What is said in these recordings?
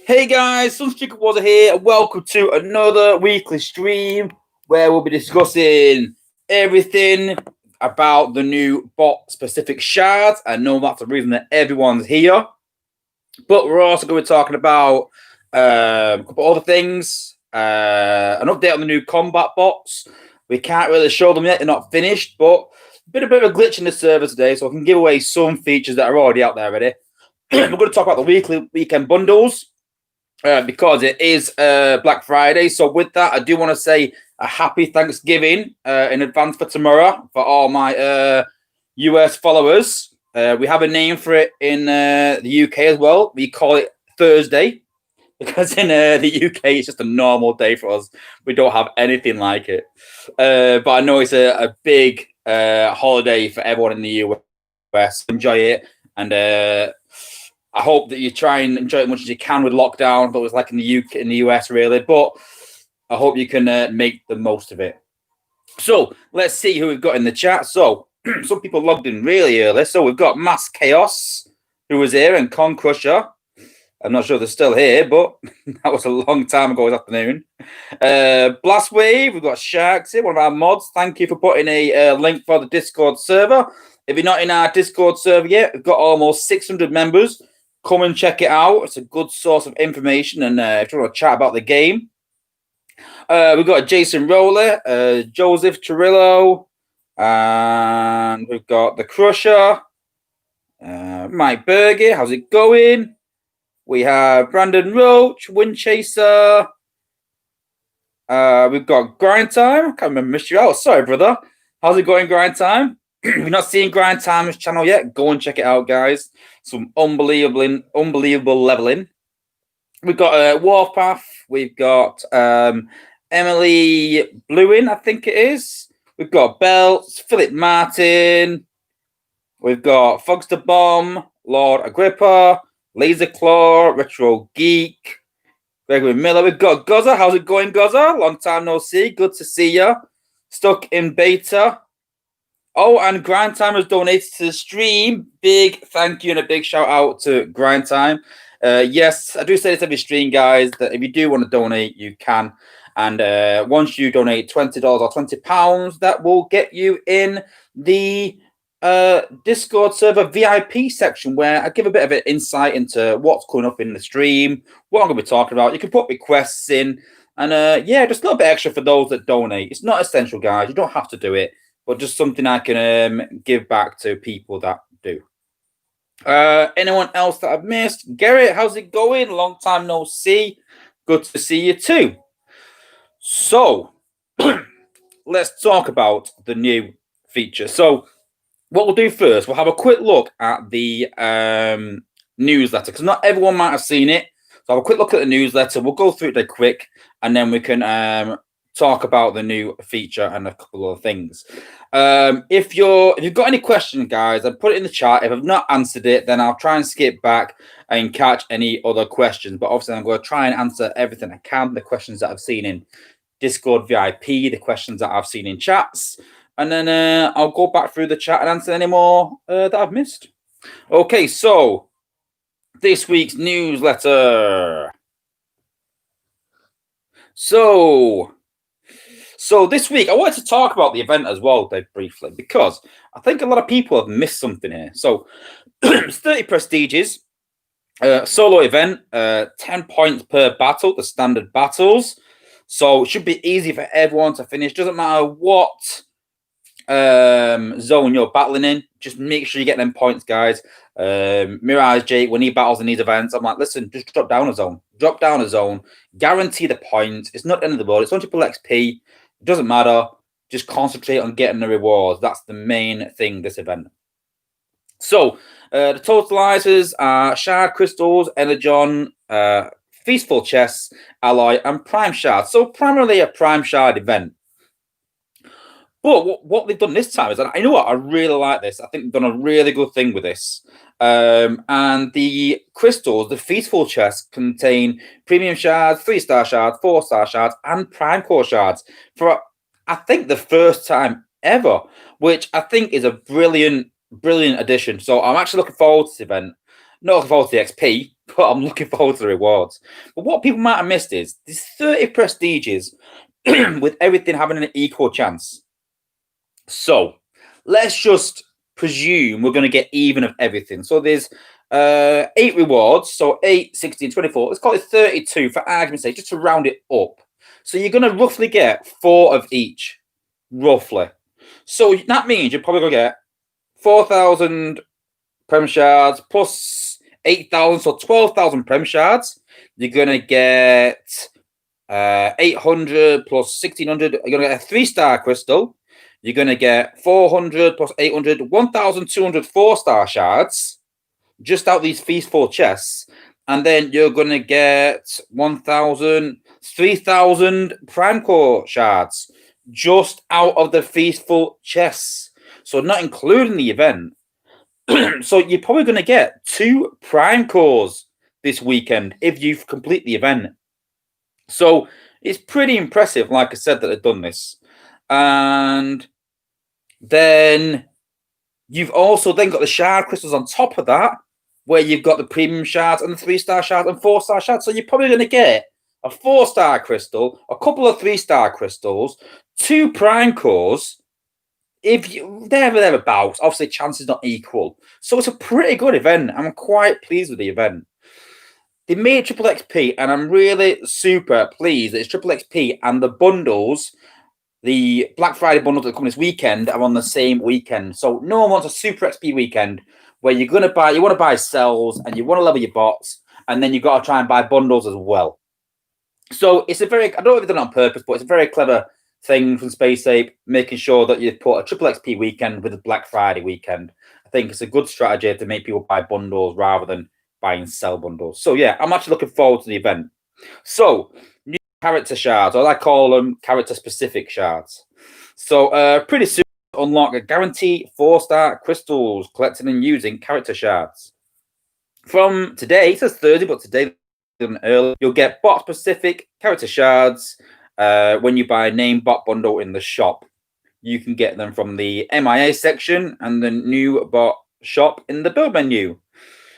Hey guys, Sunstreaker Wozza here, and welcome to another weekly stream where we'll be discussing everything about the new BOT specific shards. I know that's the reason that everyone's here, but we're also going to be talking about a couple other things, an update on the new combat bots. We can't really show them yet, they're not finished, but been a bit of a glitch in the server today, so I can give away some features that are already out there already. We're going to talk about the weekend bundles. Because it is Black Friday. So with that, I do want to say a happy Thanksgiving in advance for tomorrow for all my US followers. We have a name for it in the UK as well. We call it Thursday because in the UK it's just a normal day for us. We don't have anything like it. But I know it's a big holiday for everyone in the US. Enjoy it, and I hope that you try and enjoy it as much as you can with lockdown, but it was like in the UK, in the US, really. But I hope you can make the most of it. So let's see who we've got in the chat. So some people logged in really early. So we've got Mass Chaos, who was here, and Con Crusher. I'm not sure they're still here, but that was a long time ago this afternoon. Blast Wave, we've got Sharks here, one of our mods. Thank you for putting a link for the Discord server. If you're not in our Discord server yet, we've got almost 600 members. Come and check it out. It's a good source of information, and if you want to chat about the game. We've got Jason Roller, Joseph Torillo, and we've got the Crusher, Mike Berger. How's it going? We have Brandon Roach, Windchaser. We've got Grind Time. I can't remember, missed you out. Sorry, brother. How's it going, Grind Time? If you're not seeing Grind Time's channel yet, go and check it out, guys. Some unbelievable leveling. We've got Warpath. We've got Emily Bluin, I think it is. We've got Belts, Philip Martin. We've got Fogster Bomb, Lord Agrippa, Laser Claw, Retro Geek, Gregory Miller. We've got Gozza. How's it going, Gozza? Long time no see. Good to see you. Stuck in beta. Oh, and Grind Time has donated to the stream. Big thank you and a big shout out to Grind Time. Yes, I do say this every stream, guys, that if you do want to donate, you can. And once you donate $20 or £20, that will get you in the Discord server VIP section, where I give a bit of an insight into what's coming up in the stream, what I'm going to be talking about. You can put requests in, and yeah, just a little bit extra for those that donate. It's not essential, guys. You don't have to do it, but just something I can give back to people that do. Anyone else that I've missed? Garrett, how's it going? Long time no see. Good to see you too. So, let's talk about the new feature. So, what we'll do first, we'll have a quick look at the newsletter, because not everyone might have seen it. So, have a quick look at the newsletter. We'll go through it there quick, and then we can talk about the new feature and a couple of things. If you've got any questions, guys, I'll put it in the chat. If I've not answered it, then I'll try and skip back and catch any other questions. But obviously, I'm going to try and answer everything I can. The questions that I've seen in Discord VIP, the questions that I've seen in chats, and then I'll go back through the chat and answer any more that I've missed. Okay, so this week's newsletter. So this week, I wanted to talk about the event as well, Dave, briefly, because I think a lot of people have missed something here. So it's 30 prestiges, solo event, 10 points per battle, the standard battles. So it should be easy for everyone to finish. Doesn't matter what zone you're battling in. Just make sure you get them points, guys. Mirage Jake, when he battles in these events, I'm like, listen, just drop down a zone. Drop down a zone. Guarantee the points. It's not the end of the world. It's only people XP. It doesn't matter. Just concentrate on getting the rewards. That's the main thing this event. So the totalizers are Shard Crystals, Energon, Feastful Chests, Alloy, and Prime Shard. So primarily a Prime Shard event. But what they've done this time is, and I know what, I really like this. I think they've done a really good thing with this. And the crystals, the Feastful Chests, contain Premium Shards, 3-star Shards, 4-star Shards, and Prime Core Shards for, I think, the first time ever, which I think is a brilliant addition. So I'm actually looking forward to this event. Not looking forward to the XP, but I'm looking forward to the rewards. But what people might have missed is there's 30 prestiges with everything having an equal chance. So let's just presume we're going to get even of everything. So there's 8 rewards. So 8, 16, 24. Let's call it 32 for argument's sake, just to round it up. So you're going to roughly get 4 of each, roughly. So that means you're probably going to get 4,000 Prem Shards plus 8,000, so 12,000 Prem Shards. You're going to get 800 plus 1,600. You're going to get a 3-star crystal. You're going to get 400 plus 800, 1,200 4-star shards, just out these Feastful chests. And then you're going to get 3,000 Prime Core shards, just out of the Feastful chests. So not including the event. So you're probably going to get 2 Prime Cores this weekend if you complete the event. So it's pretty impressive, like I said, that they've done this. And then you've also then got the shard crystals on top of that, where you've got the premium shards and the 3-star shards and 4-star shards. So you're probably going to get a 4-star crystal, a couple of 3-star crystals, 2 Prime Cores. If you thereabouts, obviously chances not equal. So it's a pretty good event. I'm quite pleased with the event. They made triple XP, and I'm really super pleased that it's triple XP and the bundles, the Black Friday bundles that come this weekend, are on the same weekend. So no one wants a super XP weekend where you want to buy cells and you want to level your bots, and then you've got to try and buy bundles as well. So it's I don't know if they've done it on purpose, but it's a very clever thing from Space Ape, making sure that you put a triple XP weekend with a Black Friday weekend. I think it's a good strategy to make people buy bundles rather than buying cell bundles. So yeah, I'm actually looking forward to the event. So new character shards, or I call them character specific shards. So pretty soon unlock a guaranteed 4-star crystals collecting and using character shards. From today, it says Thursday, but today early, you'll get bot specific character shards when you buy a name bot bundle in the shop. You can get them from the MIA section and the new bot shop in the build menu.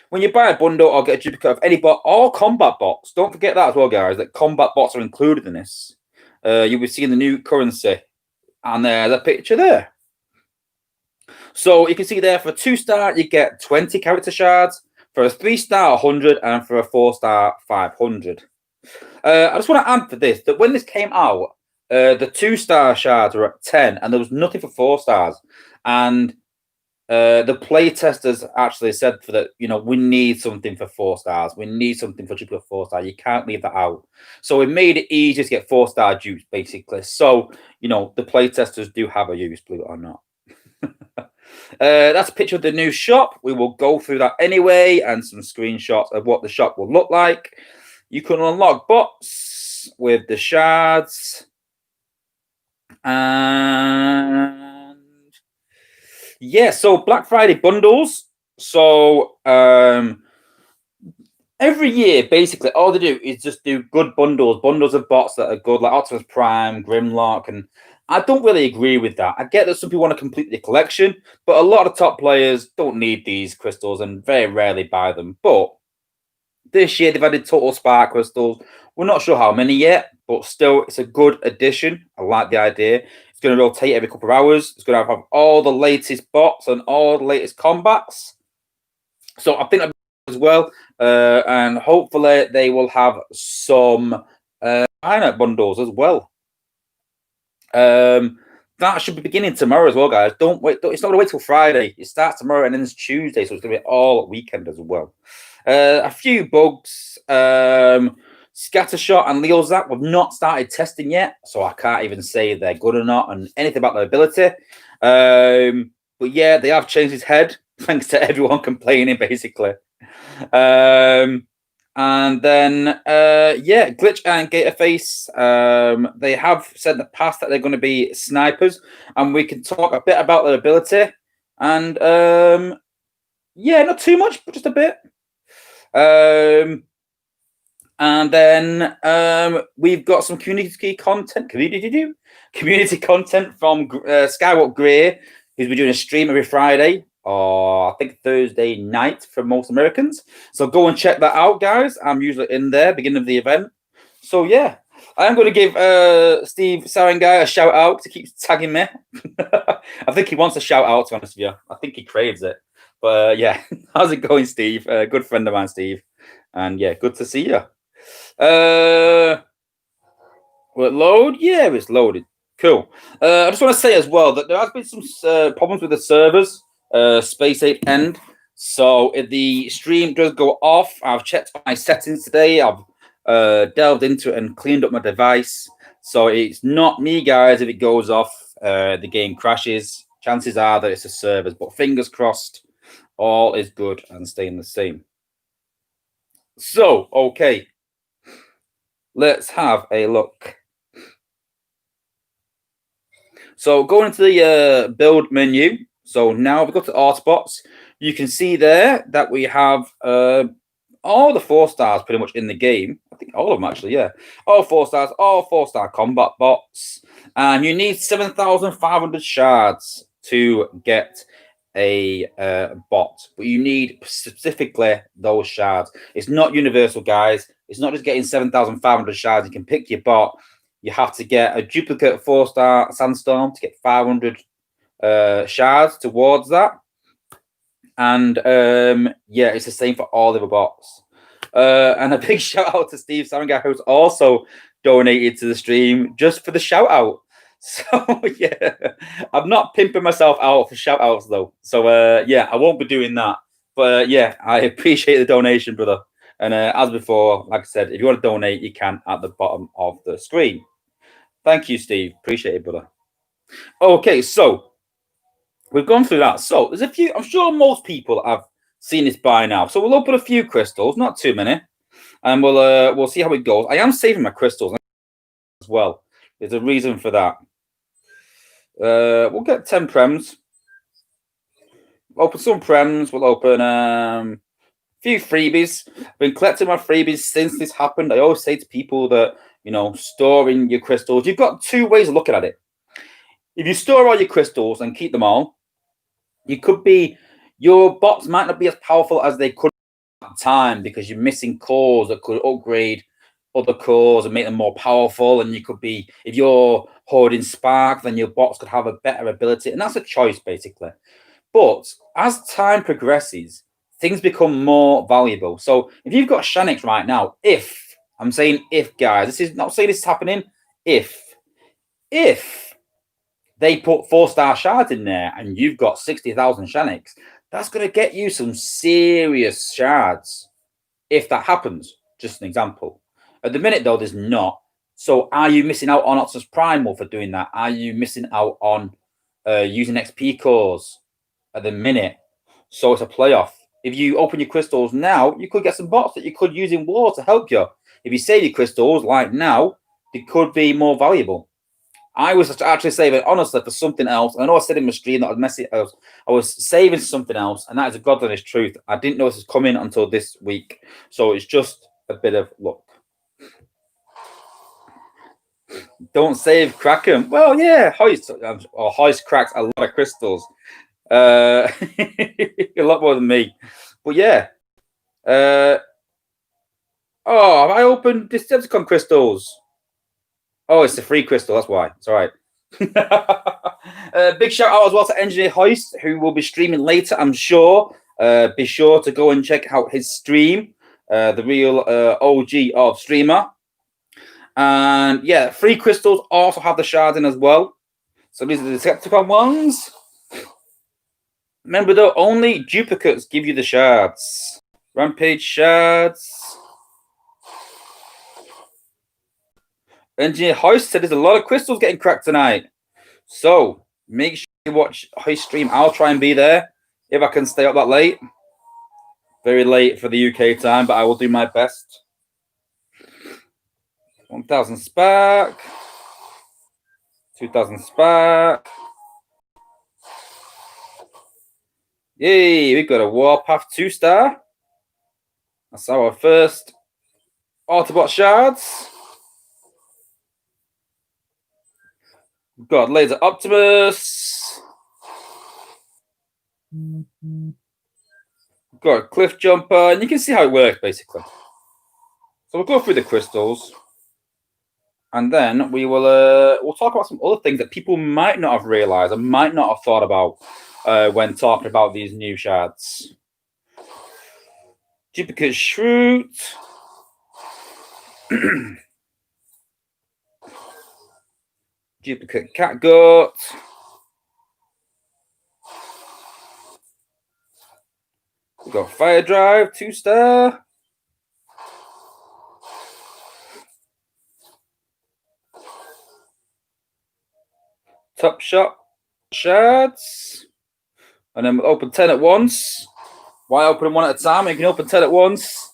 When you buy a bundle, I'll get a duplicate of any bot or combat bots. Don't forget that as well, guys, that combat bots are included in this. You'll be seeing the new currency, and there's a picture there. So you can see there for a 2-star, you get 20 character shards. For a 3-star, 100, and for a 4-star, 500. I just want to add for this, that when this came out, the 2-star shards were at 10, and there was nothing for 4 stars. And the play testers actually said for that, we need something for 4 stars. We need something for triple 4-star. You can't leave that out. So it made it easier to get 4-star dupes, basically. So, the play testers do have a use, believe it or not. That's a picture of the new shop. We will go through that anyway, and some screenshots of what the shop will look like. You can unlock bots with the shards. And yeah, so Black Friday bundles. So every year, basically, all they do is just do good bundles of bots that are good, like Optimus Prime, Grimlock, and I don't really agree with that. I get that some people want to complete the collection, but a lot of top players don't need these crystals and very rarely buy them. But this year, they've added Total Spark crystals. We're not sure how many yet, but still, it's a good addition. I like the idea. It's going to rotate every couple of hours. It's going to have all the latest bots and all the latest combats. So I think that as well. And hopefully, they will have some lineup bundles as well. That should be beginning tomorrow as well, guys. Don't wait. It's not going to wait till Friday. It starts tomorrow and ends Tuesday, so it's going to be all weekend as well. A few bugs. Scattershot and Leozak have not started testing yet, so I can't even say if they're good or not and anything about their ability. But yeah, they have changed his head, thanks to everyone complaining, basically. And then, yeah, Glitch and Gatorface, they have said in the past that they're going to be snipers, and we can talk a bit about their ability. And, yeah, not too much, but just a bit. And then we've got some community content from Skywalk Grey, who's been doing a stream every Friday or I think Thursday night for most Americans. So go and check that out, guys. I'm usually in there, beginning of the event. So yeah, I'm going to give Steve Sarangai a shout out to keep tagging me. I think he wants a shout out, to be honest with you. I think he craves it. But yeah, how's it going, Steve? Good friend of mine, Steve. And yeah, good to see you. Will it load? Yeah, it's loaded. Cool. I just want to say as well that there has been some problems with the servers, Space 8 End. So if the stream does go off, I've checked my settings today. I've delved into it and cleaned up my device. So it's not me, guys. If it goes off, the game crashes. Chances are that it's the servers, but fingers crossed, all is good and staying the same. So, okay. Let's have a look. So going into the build menu. So now we go to Autobots. You can see there that we have all the 4-stars pretty much in the game. I think all of them actually, yeah. All 4-stars, all 4-star combat bots. And you need 7,500 shards to get a bot. But you need specifically those shards. It's not universal, guys. It's not just getting 7,500 shards. You can pick your bot. You have to get a duplicate 4-star Sandstorm to get 500 shards towards that. And yeah, it's the same for all the other bots. And a big shout out to Steve Sarangai, who's also donated to the stream just for the shout out. So yeah, I'm not pimping myself out for shout outs though. So yeah, I won't be doing that. But yeah, I appreciate the donation, brother. And as before, like I said, if you want to donate, you can at the bottom of the screen. Thank you, Steve. Appreciate it, brother. Okay, so we've gone through that. So there's a few. I'm sure most people have seen this by now. So we'll open a few crystals, not too many, and we'll see how it goes. I am saving my crystals as well. There's a reason for that. We'll get 10 prems. Open some prems. We'll open a few freebies. I've been collecting my freebies since this happened. I always say to people that, you know, storing your crystals. You've got two ways of looking at it. If you store all your crystals and keep them all, you could be, your bots might not be as powerful as they could at the time because you're missing cores that could upgrade other cores and make them more powerful. And you could be, if you're hoarding Spark, then your bots could have a better ability. And that's a choice, basically. But as time progresses, things become more valuable. So if you've got Shanix right now, if, I'm saying if, guys, this is not saying this is happening, if they put 4-star shards in there and you've got 60,000 Shanix, that's going to get you some serious shards if that happens. Just an example. At the minute, though, there's not. So are you missing out on Optimus Primal for doing that? Are you missing out on using XP cores at the minute? So it's a playoff. If you open your crystals now, you could get some bots that you could use in war to help you. If you save your crystals like now, they could be more valuable. I was actually saving, honestly, for something else. I know I said in my stream that I was saving something else, and that is a God honest truth. I didn't know this was coming until this week. So it's just a bit of luck. Don't save Kraken. Well, yeah, Hoist cracks a lot of crystals. A lot more than me. But yeah. Oh, have I opened Decepticon crystals? Oh, it's a free crystal. That's why. It's all right. Big shout out as well to Engineer Hoist, who will be streaming later, I'm sure. Be sure to go and check out his stream, the real OG of streamer. And yeah, free crystals also have the shards in as well. So these are the Decepticon ones. Remember though, only duplicates give you the shards. Rampage shards. Engineer Hoist said there's a lot of crystals getting cracked tonight. So make sure you watch Hoist stream. I'll try and be there if I can stay up that late. Very late for the UK time, but I will do my best. 1,000 spark. 2,000 spark. Yay, we've got a Warpath 2-star. That's our first Autobot shards. We've got Laser Optimus. Got a cliff jumper, and you can see how it works basically. So we'll go through the crystals, and then we'll talk about some other things that people might not have realized and might not have thought about when talking about these new shards. Duplicate shroot. Duplicate catgut. We've got fire drive, 2-star. Top shot shards. And then we'll open 10 at once. Why open them one at a time? You can open 10 at once.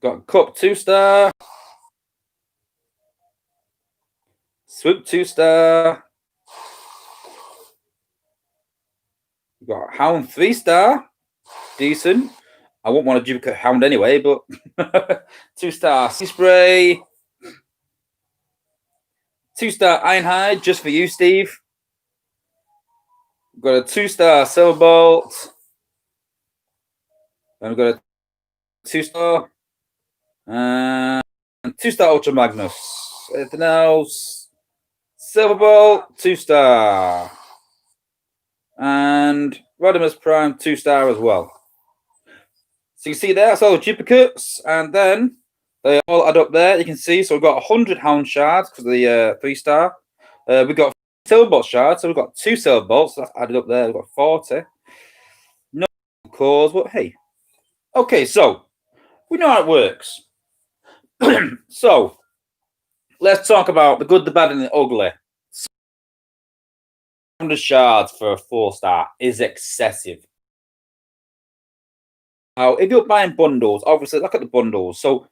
Got cup, 2-star. Swoop, 2-star. We've got hound, 3-star. Decent. I won't want to duplicate hound anyway, but 2-star sea spray. 2-star Ironhide just for you, Steve. We've got a 2-star Silverbolt. And we've got a 2-star. And 2-star Ultra Magnus. Anything else? Silverbolt, 2-star. And Rodimus Prime, 2-star as well. So you see there, that's all the duplicates. And then they all add up there. You can see, so we've got 100 Hound shards because of the 3-star. We've got Silverbolt shards, so we've got 2 Silverbolts. So that's added up there. We've got 40. No cause, but hey. Okay, so we know how it works. So let's talk about the good, the bad, and the ugly. 100 shards for a 4-star is excessive. Now, if you're buying bundles, obviously look at the bundles. So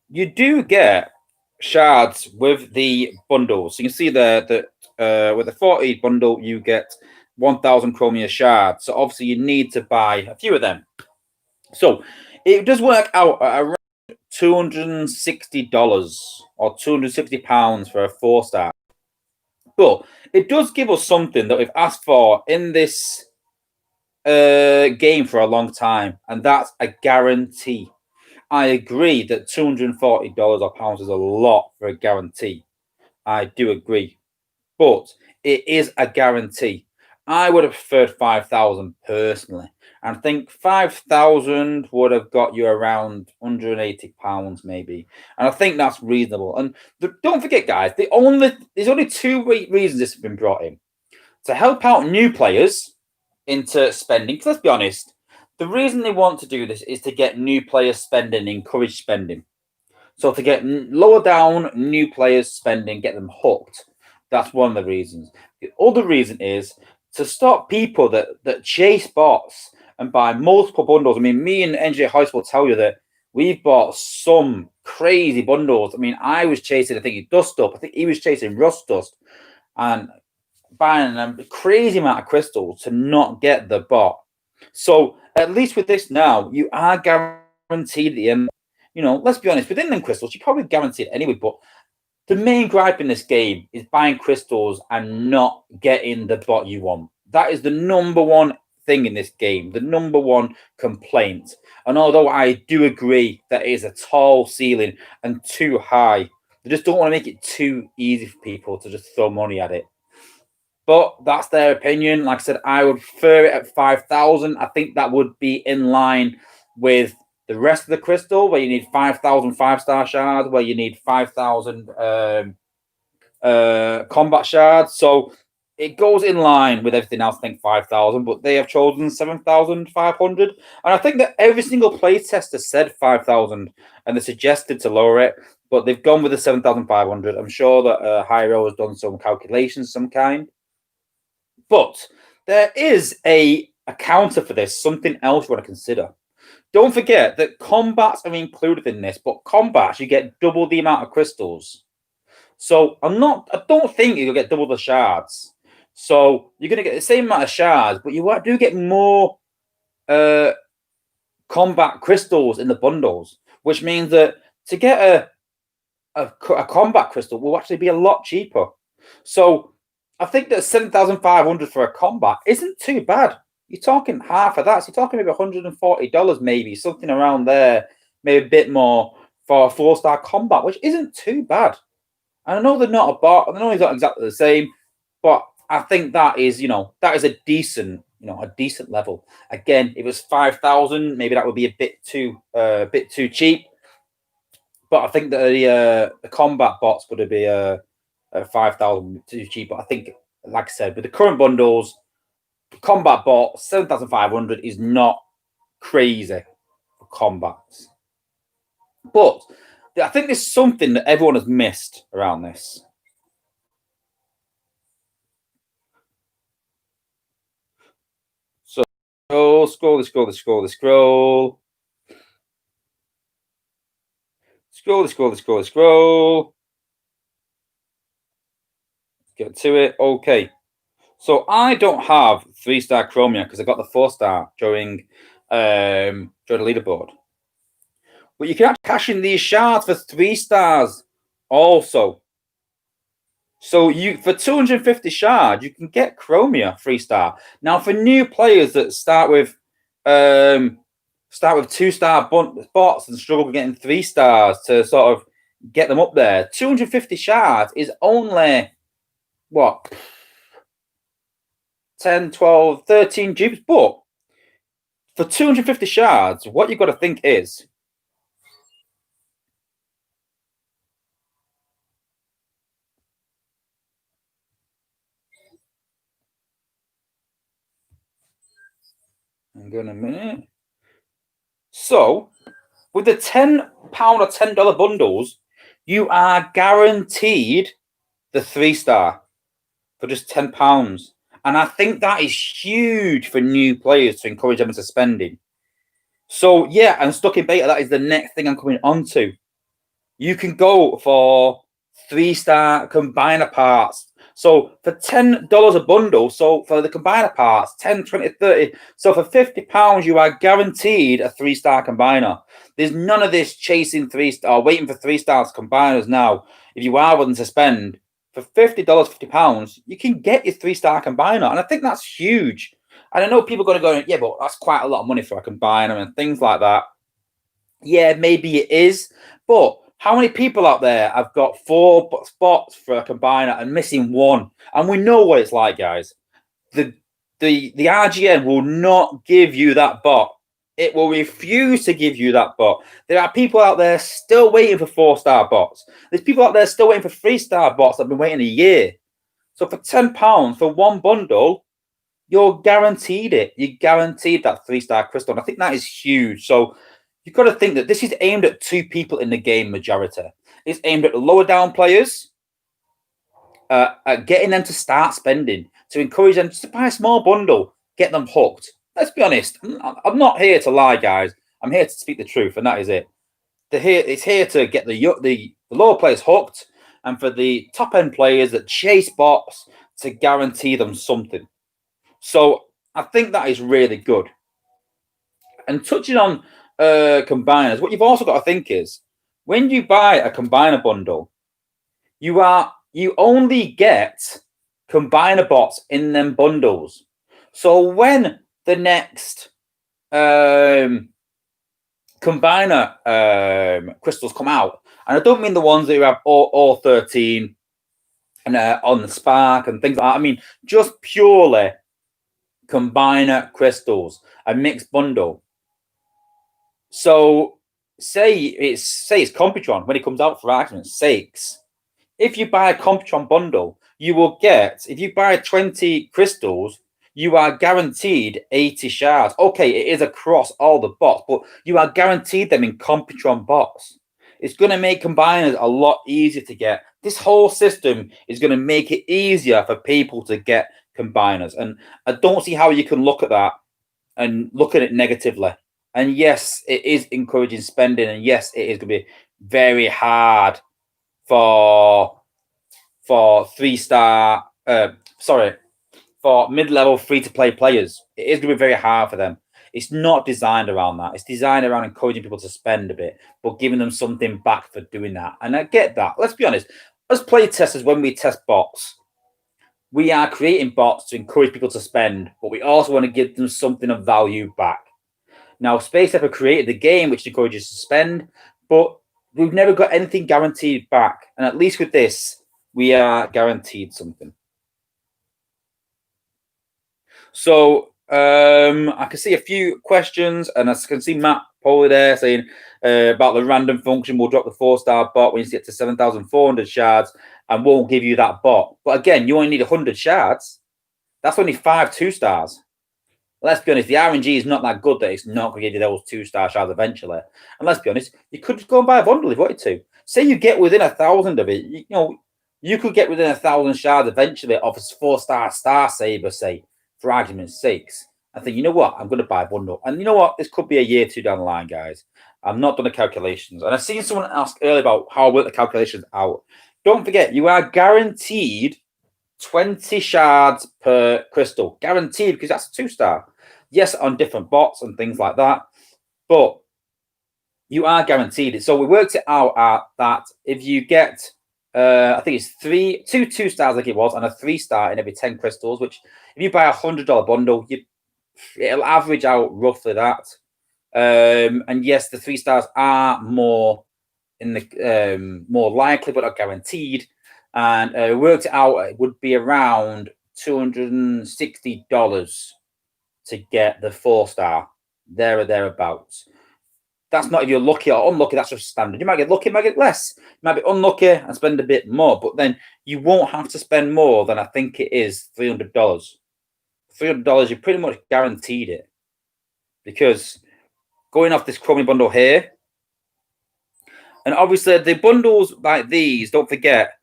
you do get shards with the bundles. So you can see there that with the 40 bundle, you get 1,000 Chromia shards. So obviously you need to buy a few of them. So it does work out at around $260 or £260 for a 4-star. But it does give us something that we've asked for in this game for a long time, and that's a guarantee. I agree that $240 or pounds is a lot for a guarantee. I do agree, but it is a guarantee. I would have preferred 5,000 personally, and I think 5,000 would have got you around £180 maybe, and I think that's reasonable. And don't forget, guys, there's only 2 reasons this has been brought in: to help out new players into spending. Because let's be honest, the reason they want to do this is to get new players spending, encourage spending. So to get lower down new players spending, get them hooked. That's one of the reasons. The other reason is to stop people that chase bots and buy multiple bundles. I mean, me and NJ House will tell you that we've bought some crazy bundles. I mean, I was chasing, I think, Dust Up. I think he was chasing Rust Dust. And buying a crazy amount of crystals to not get the bot. So at least with this now, you are guaranteed the end. You know, let's be honest, within them crystals, you probably guaranteed it anyway. But the main gripe in this game is buying crystals and not getting the bot you want. That is the number one thing in this game, the number one complaint. And although I do agree that it is a tall ceiling and too high, they just don't want to make it too easy for people to just throw money at it. But that's their opinion. Like I said, I would prefer it at 5,000. I think that would be in line with the rest of the crystal, where you need 5,000 5-star shards, where you need 5,000 combat shards. So it goes in line with everything else. I think 5,000, but they have chosen 7,500. And I think that every single playtester said 5,000, and they suggested to lower it, but they've gone with the 7,500. I'm sure that Hyro has done some calculations of some kind. But there is a counter for this, something else you want to consider. Don't forget that combats are included in this, but combats, you get double the amount of crystals. So I don't think you'll get double the shards. So you're going to get the same amount of shards, but you do get more combat crystals in the bundles, which means that to get a combat crystal will actually be a lot cheaper. So I think that 7,500 for a combat isn't too bad. You're talking half of that. So you're talking maybe $140, maybe something around there, maybe a bit more for a 4-star combat, which isn't too bad. And I know they're not a bot. I know it's not exactly the same, but I think that is, that is a decent, a decent level. Again, if it was 5,000, maybe that would be a bit too cheap. But I think that the combat bots would be 5,000 too cheap. But I think, like I said, with the current bundles, combat bot 7,500 is not crazy for combats. But I think there's something that everyone has missed around this. So scroll. Get to it. Okay. So I don't have 3-star Chromia because I got the 4-star during the leaderboard. But you can actually cash in these shards for 3 stars also. So you for 250 shards, you can get Chromia 3-star. Now for new players that start with 2-star bots and struggle with getting 3 stars to sort of get them up there, 250 shards is only what? 10, 12, 13 dupes. But for 250 shards, what you've got to think is hang on a minute. So with the £10 or $10 bundles, you are guaranteed the 3-star for just £10. And I think that is huge for new players to encourage them into spending. So yeah, and stuck in beta, that is the next thing I'm coming on to. You can go for 3-star combiner parts. So for $10 a bundle, so for the combiner parts, 10, 20, 30. So for £50, you are guaranteed a 3-star combiner. There's none of this chasing 3-star, waiting for 3-star combiners now. If you are willing to spend for $50, £50, you can get your 3-star combiner. And I think that's huge. And I know people are going to go, yeah, but that's quite a lot of money for a combiner and things like that. Yeah, maybe it is. But how many people out there have got 4 spots for a combiner and missing 1? And we know what it's like, guys. The RGN will not give you that bot. It will refuse to give you that bot. There are people out there still waiting for 4-star bots. There's people out there still waiting for 3-star bots that have been waiting a year. So for £10 for one bundle, you're guaranteed it. You're guaranteed that 3-star crystal. And I think that is huge. So you've got to think that this is aimed at 2 people in the game majority. It's aimed at the lower down players, at getting them to start spending, to encourage them to buy a small bundle, get them hooked. Let's be honest. I'm not here to lie, guys. I'm here to speak the truth, and that is it. It's here to get the lower players hooked, and for the top end players that chase bots to guarantee them something. So I think that is really good. And touching on combiners, what you've also got to think is when you buy a combiner bundle, you only get combiner bots in them bundles. So when the next combiner crystals come out, and I don't mean the ones that you have all 13 and on the Spark and things like that. I mean just purely combiner crystals, a mixed bundle. So say it's Computron when it comes out, for argument's sakes. If you buy a Computron bundle, you will get, if you buy 20 crystals, you are guaranteed 80 shards. Okay, it is across all the bots, but you are guaranteed them in Computron bots. It's going to make combiners a lot easier to get. This whole system is going to make it easier for people to get combiners. And I don't see how you can look at that and look at it negatively. And yes, it is encouraging spending. And yes, it is going to be very hard for 3-star, for mid-level free-to-play players. It is going to be very hard for them. It's not designed around that. It's designed around encouraging people to spend a bit, but giving them something back for doing that. And I get that. Let's be honest. As play testers, when we test bots, we are creating bots to encourage people to spend, but we also want to give them something of value back. Now, SpaceX created the game which encourages to spend, but we've never got anything guaranteed back. And at least with this, we are guaranteed something. So I can see a few questions, and I can see Matt Polly there saying about the random function. We'll drop the 4-star bot when you get to 7,400 shards and won't give you that bot. But again, you only need 100 shards. That's only 5 2-stars. Let's be honest, the RNG is not that good that it's not going to give you those 2-star shards eventually. And let's be honest, you could just go and buy a bundle if you wanted to. Say you get within 1,000 of it, you know, you could get within 1,000 shards eventually of a 4-star Star Saber, say, for argument's sakes. I think, you know what, I'm going to buy a bundle. And you know what, this could be a year or two down the line, guys. I've not done the calculations. And I've seen someone ask earlier about how I work the calculations out. Don't forget, you are guaranteed 20 shards per crystal. Guaranteed, because that's a 2-star. Yes, on different bots and things like that. But you are guaranteed it. So we worked it out at that if you get, I think it's two 2-stars like it was, and a 3-star in every 10 crystals, which if you buy $100 bundle, it'll average out roughly that. And yes, the 3-stars are more in the more likely, but not guaranteed. And we worked it out; it would be around $260 to get the 4-star, there or thereabouts. That's not if you're lucky or unlucky. That's just standard. You might get lucky, you might get less. You might be unlucky and spend a bit more, but then you won't have to spend more than I think it is $300. $300, you're pretty much guaranteed it, because going off this Chromium bundle here, and obviously the bundles like these, don't forget,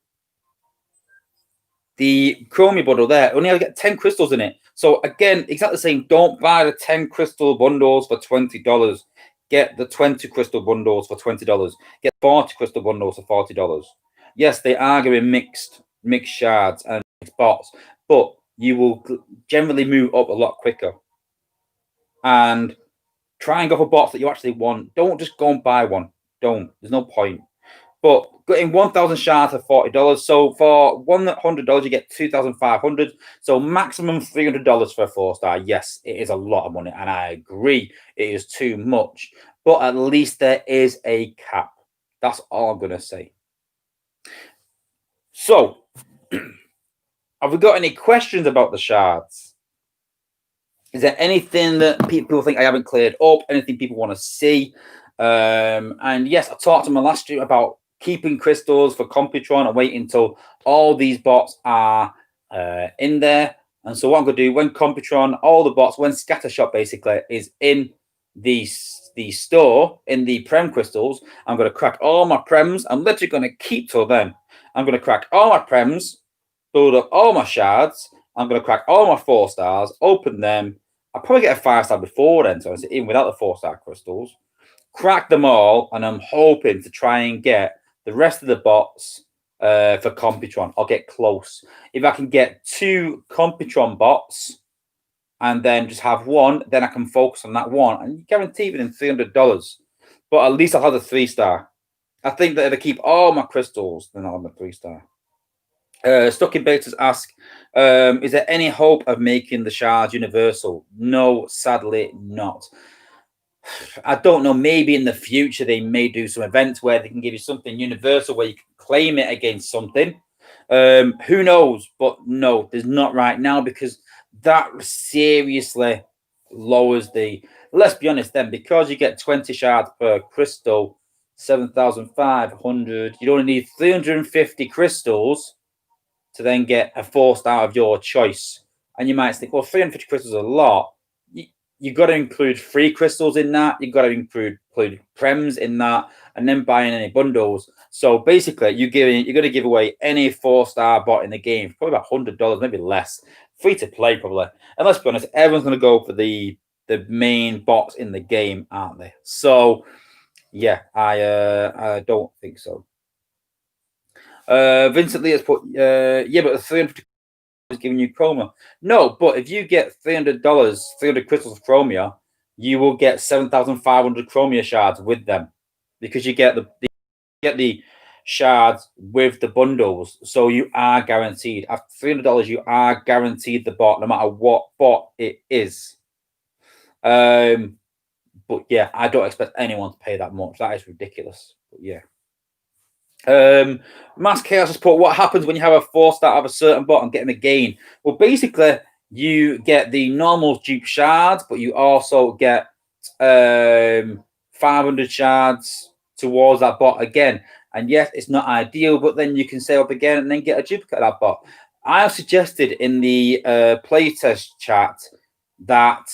the Chromium bundle there only get 10 crystals in it. So again, exactly the same. Don't buy the 10 crystal bundles for $20. Get the 20 crystal bundles for $20. Get 40 crystal bundles for $40. Yes, they are going to be mixed shards and mixed bots, but you will generally move up a lot quicker. And try and go for bots that you actually want. Don't just go and buy one. Don't. There's no point. But getting 1,000 shards for $40. So for $100, you get 2,500. So maximum $300 for a 4-star. Yes, it is a lot of money, and I agree it is too much. But at least there is a cap. That's all I'm gonna say. So, have we got any questions about the shards? Is there anything that people think I haven't cleared up? Anything people want to see? And yes, I talked to my last stream about keeping crystals for Computron and waiting until all these bots are in there. And so what I'm going to do when Computron, all the bots, when Scattershot basically is in the store, in the Prem crystals, I'm going to crack all my Prems. I'm literally going to keep till then. I'm going to crack all my Prems, build up all my shards. I'm going to crack all my 4-stars, open them. I'll probably get a 5-star before then, so even without the 4-star crystals. Crack them all, and I'm hoping to try and get the rest of the bots for Computron. I'll get close. If I can get 2 Computron bots and then just have one, then I can focus on that one, and guarantee within $300. But at least I'll have a 3-star. I think that if I keep all my crystals, then I'll have a 3-star. Stuck in Betas ask, is there any hope of making the shards universal? No, sadly not. I don't know. Maybe in the future they may do some events where they can give you something universal where you can claim it against something. Who knows? But no, there's not right now, because that seriously lowers the. Let's be honest then, because you get 20 shards per crystal, 7,500. You only need 350 crystals to then get a 4-star of your choice. And you might think, well, 350 crystals is a lot. You've got to include free crystals in that. You've got to include Prems in that, and then buying any bundles. So basically, you're going to give away any 4-star bot in the game, probably about $100, maybe less. Free to play, probably. And let's be honest, everyone's going to go for the main bots in the game, aren't they? So, yeah, I don't think so. Vincent Lee has put, yeah, but the 350 is giving you Chroma. No, but if you get $300, 300 crystals of Chromia, you will get 7,500 Chromia shards with them, because you get the shards with the bundles. So you are guaranteed. After $300, you are guaranteed the bot, no matter what bot it is. But yeah, I don't expect anyone to pay that much. That is ridiculous. But yeah. Mass Chaos has put, what happens when you have a 4-star of a certain bot and getting a gain? Well, basically, you get the normal dupe shards, but you also get 500 shards towards that bot again. And yes, it's not ideal, but then you can save up again and then get a duplicate of that bot. I have suggested in the playtest chat that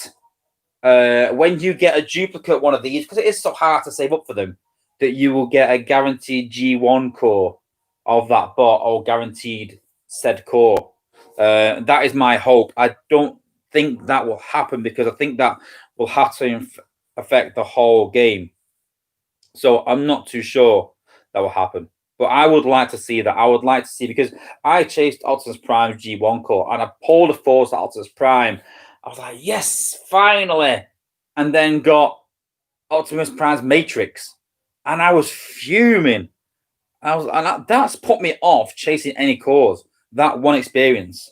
when you get a duplicate one of these, because it is so hard to save up for them, that you will get a guaranteed G1 core of that bot, or guaranteed said core. That is my hope. I don't think that will happen, because I think that will have to affect the whole game. So I'm not too sure that will happen. But I would like to see that. I would like to see, because I chased Optimus Prime G1 core and I pulled a force at Optimus Prime. I was like, yes, finally. And then got Optimus Prime's Matrix. And I was fuming. That's put me off chasing any cores. That one experience.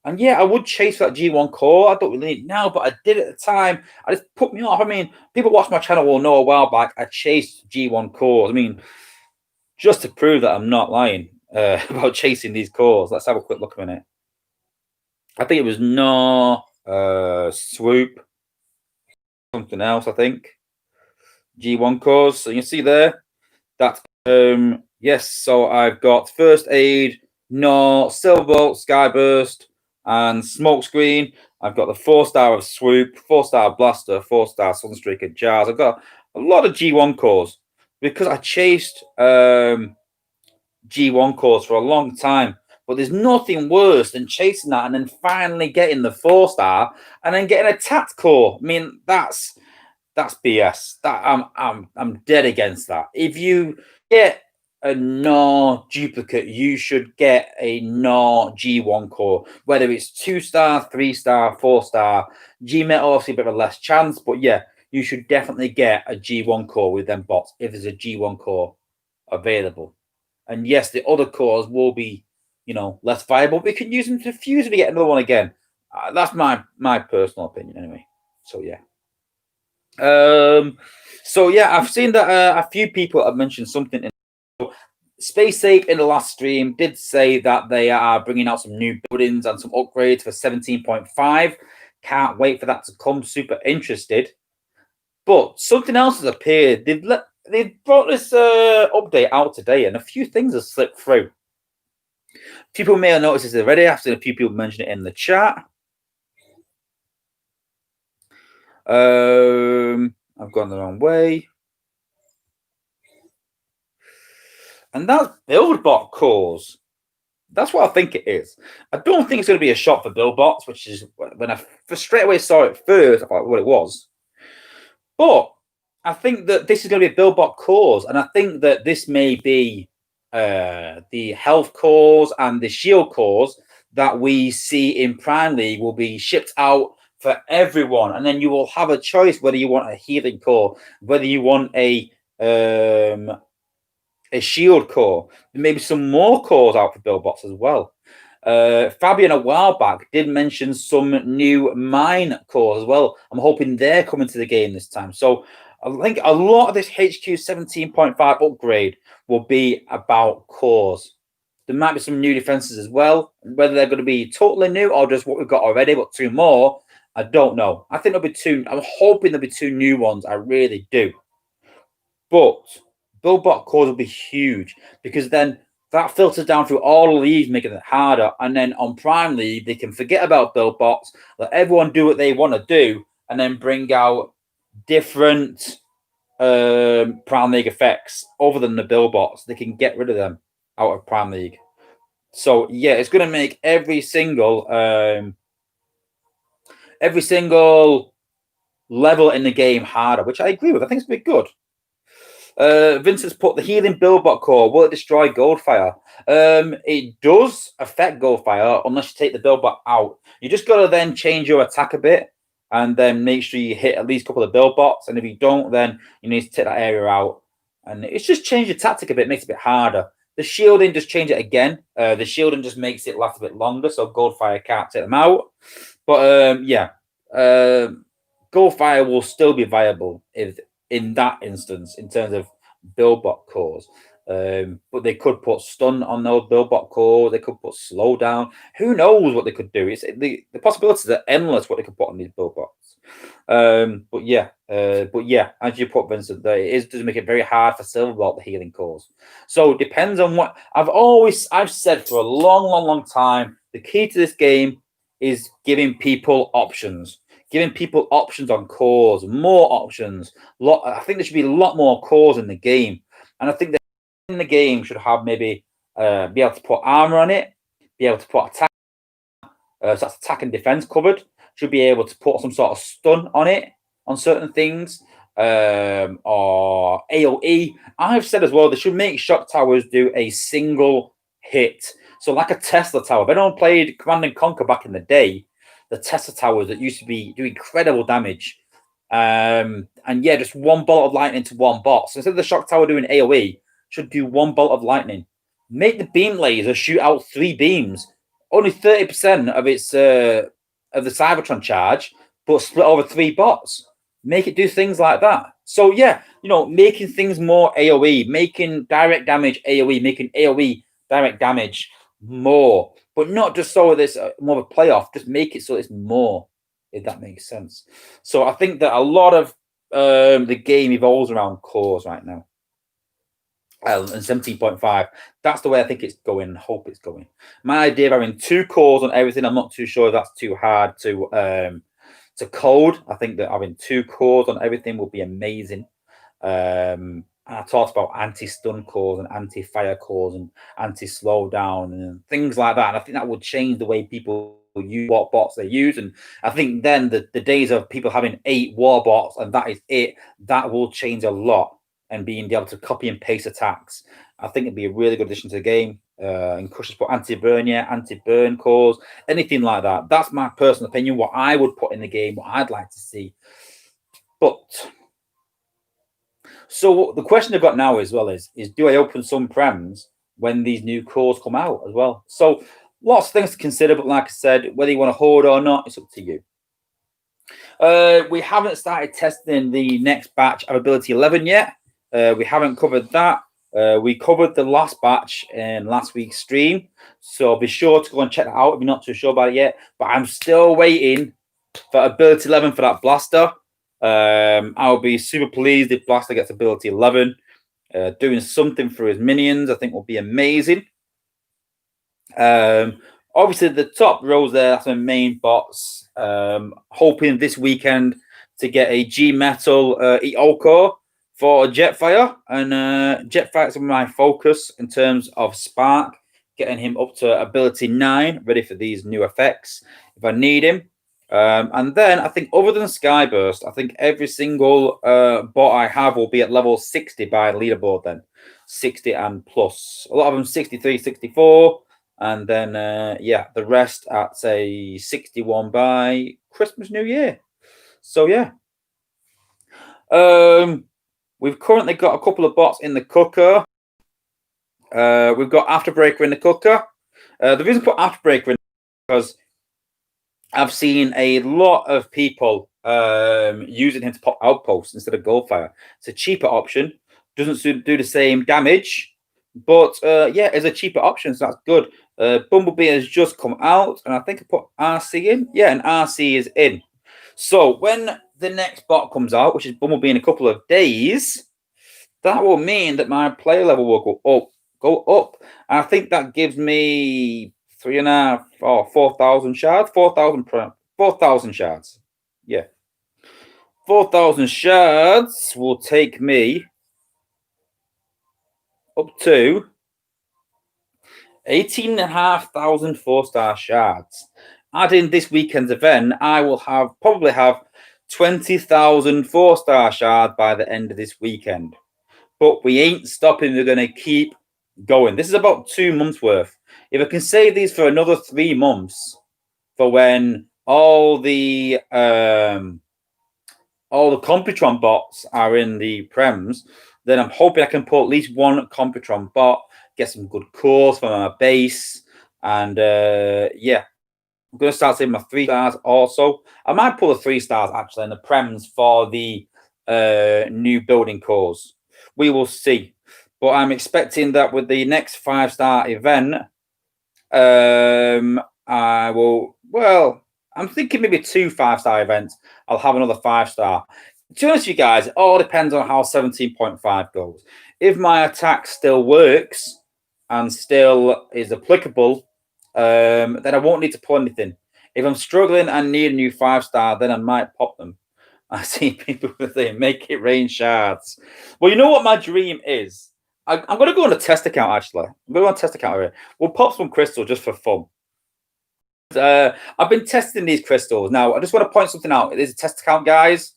And yeah, I would chase that G1 core. I don't really need it now, but I did it at the time. I just put me off. I mean, people watch my channel will know a while back I chased G1 cores. I mean, just to prove that I'm not lying about chasing these cores. Let's have a quick look a minute. I think it was no swoop, something else. I think G1 cores. So you see there that yes. So I've got first aid, no Silverbolt, Skyburst, and Smokescreen. I've got the 4-star of Swoop, 4-star Blaster, 4-star Sunstreaker Jars. I've got a lot of G1 cores because I chased G1 cores for a long time. But there's nothing worse than chasing that and then finally getting the 4-star and then getting a tat core. I mean, that's BS. That I'm dead against that. If you get a no duplicate, you should get a no G1 core, whether it's 2-star, 3-star, 4-star. G-Metal obviously a bit of a less chance, but yeah, you should definitely get a G1 core with them bots if there's a G1 core available. And yes, the other cores will be, you know, less viable, but we can use them to fuse if we get another one again. That's my personal opinion anyway. So yeah. So yeah, I've seen that a few people have mentioned something in Space Ape in the last stream did say that they are bringing out some new buildings and some upgrades for 17.5. Can't wait for that to come. Super interested. But something else has appeared. They've brought this update out today, and a few things have slipped through. People may have noticed this already. I've seen a few people mention it in the chat. I've gone the wrong way. And that's BuildBot cores. That's what I think it is. I don't think it's going to be a shot for BuildBots, which is when I straight away saw it first, I thought what it was. But I think that this is going to be a BuildBot cores, and I think that this may be the health cores and the shield cores that we see in Prime League will be shipped out for everyone, and then you will have a choice whether you want a healing core, whether you want a shield core, maybe some more cores out for BuildBots as well. Fabian a while back did mention some new mine cores as well. I'm hoping they're coming to the game this time. So I think a lot of this HQ 17.5 upgrade will be about cores. There might be some new defenses as well. Whether they're going to be totally new or just what we've got already, but 2 more, I don't know. I think there'll be 2. I'm hoping there'll be 2 new ones. I really do. But BuildBot cores will be huge, because then that filters down through all the leagues, making it harder. And then on Prime League, they can forget about BuildBots, let everyone do what they want to do, and then bring out different Prime League effects other than the BuildBots. They can get rid of them out of Prime League. So yeah, it's going to make every single level in the game harder, which I agree with. I think it's going to be good. Vincent's put the healing BuildBot core. Will it destroy Goldfire? It does affect Goldfire unless you take the BuildBot out. You just got to then change your attack a bit and then make sure you hit at least a couple of BuildBots. And if you don't, then you need to take that area out. And it's just change your tactic a bit, makes it a bit harder. The shielding just change it again. The shielding just makes it last a bit longer, so Goldfire can't take them out. But yeah, Goldfire will still be viable if in that instance in terms of Buildbot cores. But they could put stun on those Buildbot cores. They could put slow down. Who knows what they could do? It's the possibilities are endless. What they could put on these Buildbots. But yeah, as you put, Vincent, it does make it very hard for Silverbolt the healing cores. So it depends on what I've said for a long time. The key to this game is giving people options. Giving people options on cores, more options. I think there should be a lot more cores in the game, and I think that in the game should have maybe be able to put armor on it, be able to put attack, so that's attack and defense covered. Should be able to put some sort of stun on it on certain things, or AOE. I've said as well they should make shock towers do a single hit, so like a Tesla tower. If anyone played Command and Conquer back in the day, the Tesla towers that used to be do incredible damage. And yeah, just one bolt of lightning to one bot. So instead of the shock tower doing AoE, should do one bolt of lightning. Make the beam laser shoot out 3 beams. Only 30% of its of the Cybertron charge, but split over 3 bots. Make it do things like that. So yeah, making things more AoE, making direct damage AoE, making AoE direct damage more. But not just so it's more of a playoff, just make it so it's more, if that makes sense. So I think that a lot of the game evolves around cores right now. And 17.5, that's the way I think it's going, hope it's going. My idea of having 2 cores on everything, I'm not too sure if that's too hard to code. I think that having 2 cores on everything will be amazing. And I talked about anti-stun cores and anti-fire cores and anti-slowdown and things like that. And I think that would change the way people use what bots they use. And I think then the days of people having 8 war bots and that is it, that will change a lot. And being able to copy and paste attacks, I think it'd be a really good addition to the game. And Crushers put anti-burn, anti-burn cores, anything like that. That's my personal opinion, what I would put in the game, what I'd like to see. But so the question I've got now as well is do I open some prems when these new cores come out as well? So lots of things to consider, but like I said, whether you want to hoard or not, it's up to you. We haven't started testing the next batch of Ability 11 yet. We haven't covered that. We covered the last batch in last week's stream, so be sure to go and check that out if you're not too sure about it yet. But I'm still waiting for Ability 11 for that Blaster. I'll be super pleased if Blaster gets Ability 11. Doing something for his minions, I think, will be amazing. Obviously, the top rows there, that's my main bots. Hoping this weekend to get a G Metal EO core for Jetfire. And Jetfire is my focus in terms of Spark, getting him up to Ability 9, ready for these new effects if I need him. And then I think other than Skyburst, I think every single bot I have will be at level 60 by the leaderboard then. 60 and plus. A lot of them 63, 64. And then, yeah, the rest at, say, 61 by Christmas, New Year. So, yeah. We've currently got a couple of bots in the cooker. We've got Afterbreaker in the cooker. The reason I put Afterbreaker in because I've seen a lot of people using him to pop outposts instead of Goldfire. It's a cheaper option. Doesn't do the same damage. But, yeah, it's a cheaper option, so that's good. Bumblebee has just come out, and I think I put RC in. Yeah, and RC is in. So when the next bot comes out, which is Bumblebee in a couple of days, that will mean that my player level will go up. And I think that gives me 3.5 or 4,000 shards. 4,000 shards. Yeah. 4,000 shards will take me up to 18,500 4-star shards. Adding this weekend's event, I will probably have 20,000 4-star shards by the end of this weekend. But we ain't stopping. We're going to keep going. This is about 2 months worth. If I can save these for another 3 months, for when all the Computron bots are in the prems, then I'm hoping I can pull at least one Computron bot, get some good cores from my base, and yeah, I'm going to start saving my 3 stars also. I might pull the 3 stars actually in the prems for the new building cores. We will see. But I'm expecting that with the next 5-star event, I will, well, I'm thinking maybe 2 5-star events. I'll have another 5-star. To be honest with you guys, it all depends on how 17.5 goes. If my attack still works and still is applicable, then I won't need to pull anything. If I'm struggling and need a new 5-star, then I might pop them. I see people say, make it rain shards. Well, you know what my dream is? I'm going to go on a test account, actually. I'm going to go on a test account here. We'll pop some crystals just for fun. I've been testing these crystals. Now, I just want to point something out. It is a test account, guys.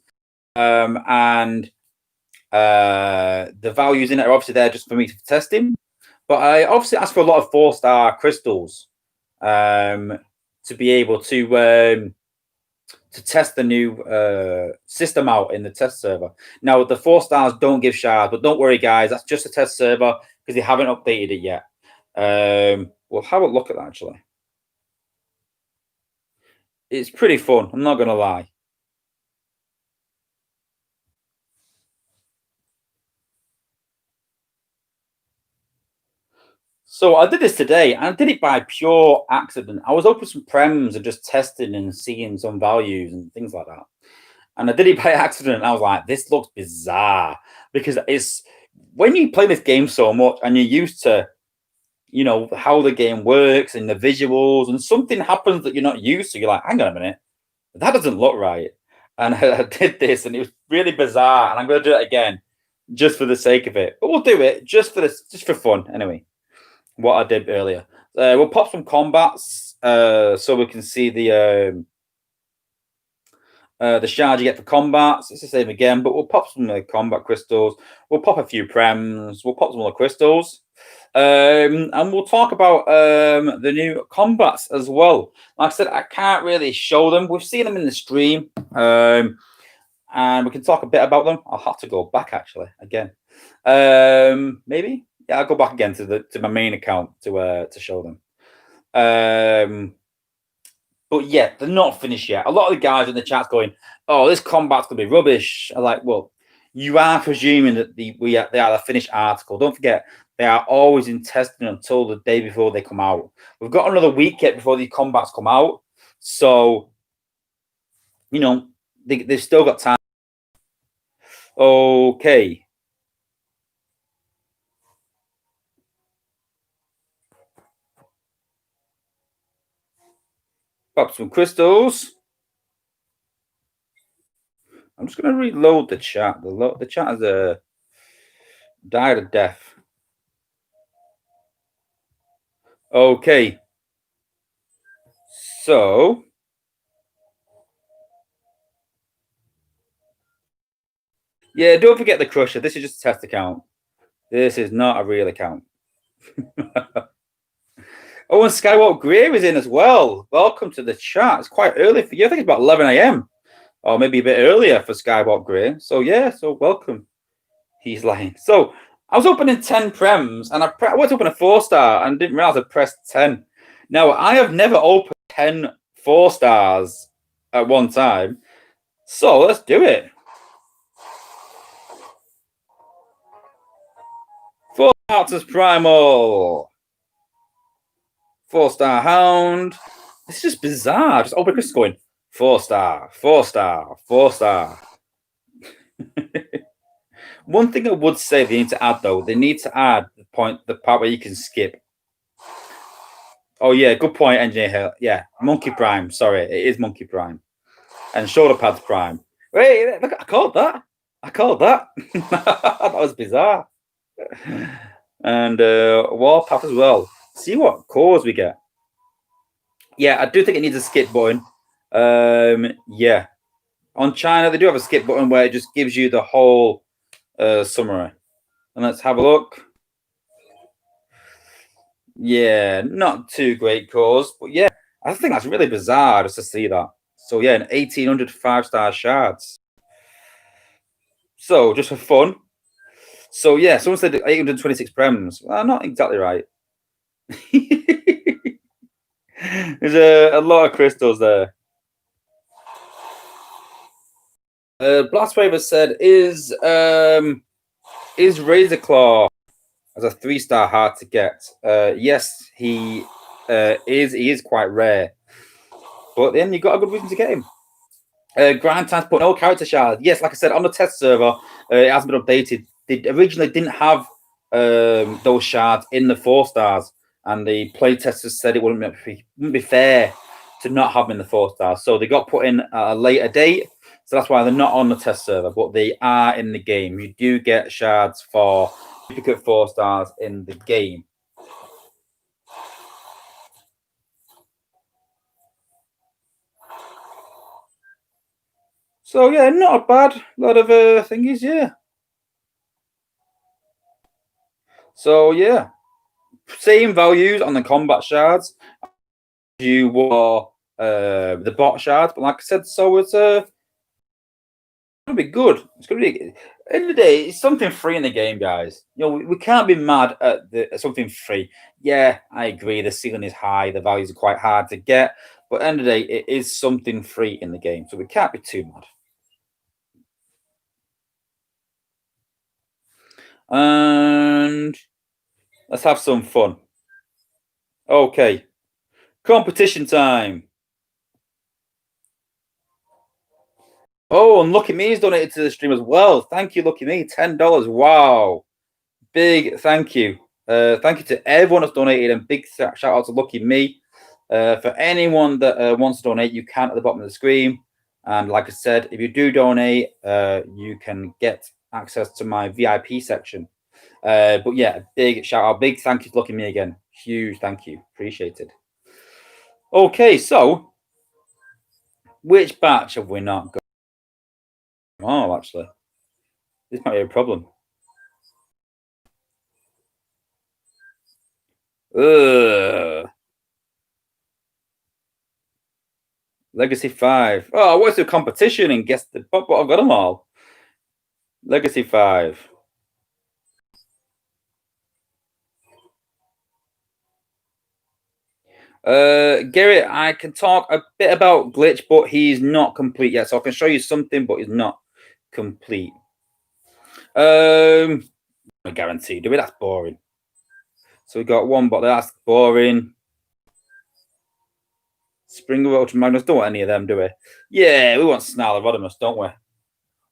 And the values in it are obviously there just for me to test him. But I obviously asked for a lot of 4-star crystals to be able to test the new system out in the test server. Now, the 4 stars don't give shards, but don't worry, guys. That's just a test server because they haven't updated it yet. We'll have a look at that, actually. It's pretty fun. I'm not going to lie. So I did this today, and I did it by pure accident. I was opening some prems and just testing and seeing some values and things like that. And I did it by accident. And I was like, this looks bizarre because it's when you play this game so much and you're used to, you know, how the game works and the visuals, and something happens that you're not used to. You're like, hang on a minute, that doesn't look right. And I did this, and it was really bizarre. And I'm going to do it again, just for the sake of it. But we'll do it just for fun, anyway. What I did earlier. We'll pop some combats so we can see the shard you get for combats. It's the same again, but we'll pop some combat crystals. We'll pop a few prems. We'll pop some more crystals. And we'll talk about the new combats as well. Like I said, I can't really show them. We've seen them in the stream. And we can talk a bit about them. I'll have to go back actually again. Maybe. Yeah, I'll go back again to my main account to show them. But yeah, they're not finished yet. A lot of the guys in the chat's going, "Oh, this combat's gonna be rubbish." I'm like, well, you are presuming that they are the finished article. Don't forget, they are always in testing until the day before they come out. We've got another week yet before the combats come out, so you know they've still got time. Okay. Pop some crystals. I'm just going to reload the chat. The chat has died a death. Okay. So. Yeah, don't forget the Crusher. This is just a test account. This is not a real account. Oh, and Skywalk Grey is in as well. Welcome to the chat. It's quite early for you. I think it's about 11 a.m. or maybe a bit earlier for Skywalk Grey. So yeah, so welcome. He's lying. So I was opening 10 prems, and I went to open a 4-star and didn't realize I pressed 10. Now I have never opened 10 4-stars at one time. So let's do it. 4 Arctus Primal. 4-star Hound. It's just bizarre. Just open Chris going 4-star, 4-star, 4-star. One thing I would say they need to add though, they need to add the part where you can skip. Oh yeah, good point, Engineer Hill. Yeah, Monkey Prime. Sorry, it is Monkey Prime, and Shoulder Pads Prime. Wait, look, I called that. That was bizarre. And Warpath as well. See what cores we get. Yeah, I do think it needs a skip button. Yeah. On China, they do have a skip button where it just gives you the whole summary. And let's have a look. Yeah, not too great cores, but yeah, I think that's really bizarre just to see that. So yeah, an 1800 5-star shards. So just for fun, So yeah, someone said 826 prems. Well, not exactly right. There's a lot of crystals there. Blastwaver said, is Razor Claw as a 3-star hard to get? Yes, he is. He is quite rare, but then you got a good reason to get him. Grind Times put no character shard. Yes, like I said, on the test server, it hasn't been updated. They originally didn't have those shards in the 4-stars, and the playtesters said it wouldn't be fair to not have them in the 4-stars. So they got put in at a later date. So that's why they're not on the test server, but they are in the game. You do get shards for duplicate 4-stars in the game. So yeah, not a bad lot of thingies, yeah. So yeah, same values on the combat shards. You were the bot shards, but like I said, so it's gonna be good. It's gonna be at the end of the day, it's something free in the game, guys. You know, we can't be mad at something free. Yeah, I agree. The ceiling is high, the values are quite hard to get, but at the end of the day, it is something free in the game, so we can't be too mad. And let's have some fun. Okay, competition time. Oh, and Lucky Me's donated to the stream as well. Thank you, Lucky Me. $10. Wow. Big thank you. Thank you to everyone that's donated, and big shout out to Lucky Me. For anyone that wants to donate, you can at the bottom of the screen. And like I said, if you do donate, you can get access to my VIP section. But yeah, big shout out, big thank you to Lucky Me again. Huge thank you. Appreciated. Okay, so which batch have we not got? Oh, actually, this might be a problem. Legacy 5. Oh, what's the competition and guess the but I've got them all. Legacy 5. Garrett, I can talk a bit about Glitch, but he's not complete yet. So I can show you something, but he's not complete. I guarantee. Do it. That's boring. So we got one, but that's boring. Springer Ultra Magnus. Don't want any of them, do we? Yeah, we want Snarl or Rodimus, don't we?